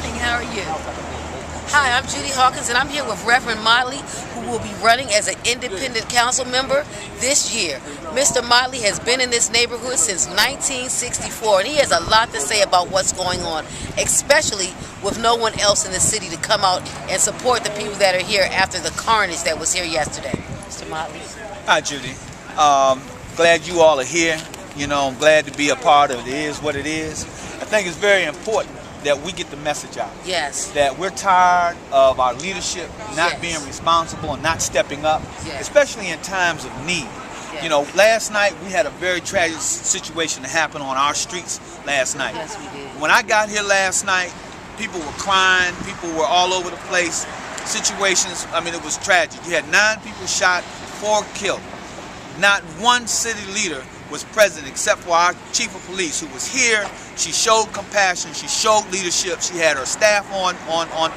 morning. How are you? Hi, I'm Judy Hawkins, and I'm here with Reverend Motley, who will be running as an independent council member this year. Mr. Motley has been in this neighborhood since 1964, and he has a lot to say about what's going on, especially with no one else in the city to come out and support the people that are here after the carnage that was here yesterday. Mr. Motley. Hi, Judy. Glad you all are here. You know, I'm glad to be a part of It Is What It Is. I think it's very important that we get the message out. Yes. That we're tired of our leadership not Yes. being responsible and not stepping up, Yes. especially in times of need. Yes. You know, last night we had a very tragic situation that happened on our streets last night. Yes, we did. When I got here last night, people were crying, people were all over the place. Situations, I mean, it was tragic. You had 9 people shot, 4 killed. Not one city leader was present except for our chief of police, who was here. She showed compassion, she showed leadership, she had her staff on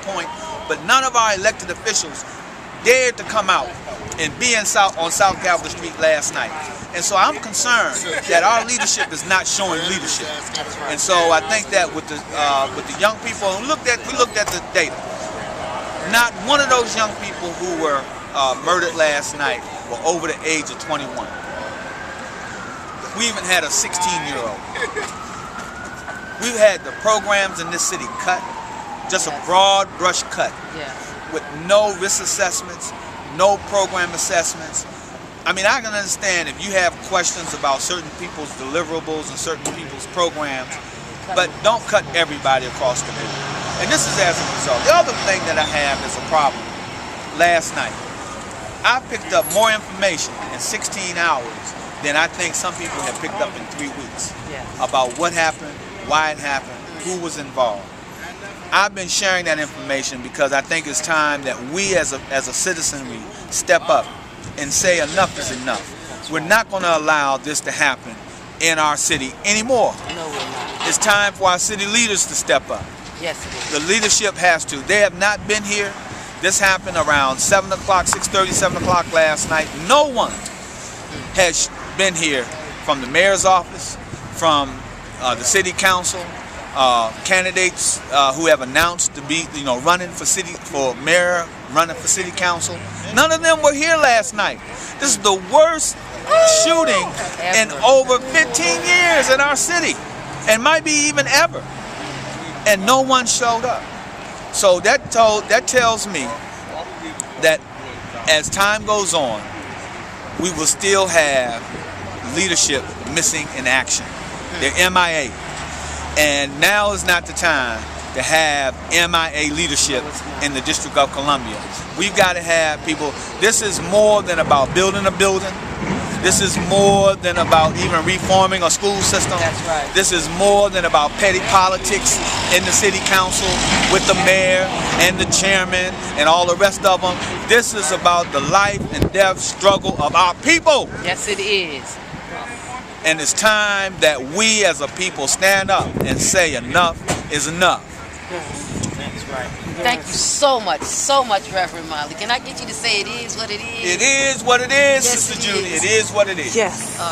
point, but none of our elected officials dared to come out and be on South Capitol Street last night. And so I'm concerned that our leadership is not showing leadership. And so I think that with the young people, we looked at the data. Not one of those young people who were murdered last night were over the age of 21. We even had a 16-year-old. We've had the programs in this city cut, just a broad brush cut, with no risk assessments, no program assessments. I mean, I can understand if you have questions about certain people's deliverables and certain people's programs, but don't cut everybody across the board. And this is as a result. The other thing that I have is a problem. Last night, I picked up more information in 16 hours than I think some people have picked up in 3 weeks about what happened, why it happened, who was involved. I've been sharing that information because I think it's time that we as a citizenry step up and say enough is enough. We're not going to allow this to happen in our city anymore. No, we're not. It's time for our city leaders to step up. Yes, it is. The leadership has to. They have not been here. This happened around 7 o'clock, 6:30, 7 o'clock last night. No one has been here from the mayor's office, from the city council, candidates who have announced to be, running for mayor, running for city council. None of them were here last night. This is the worst shooting in over 15 years in our city, and might be even ever. And no one showed up. So that tells me that as time goes on, we will still have leadership missing in action. They're MIA. And now is not the time to have MIA leadership in the District of Columbia. We've got to have people. This is more than about building a building. This is more than about even reforming a school system. That's right. This is more than about petty politics in the city council with the mayor and the chairman and all the rest of them. This is about the life and death struggle of our people. Yes, it is. And it's time that we as a people stand up and say enough is enough. That's right. Thank you so much, Reverend Motley. Can I get you to say it is what it is? It is what it is, Yes, Sister it Judy. is. It is what it is. Yes.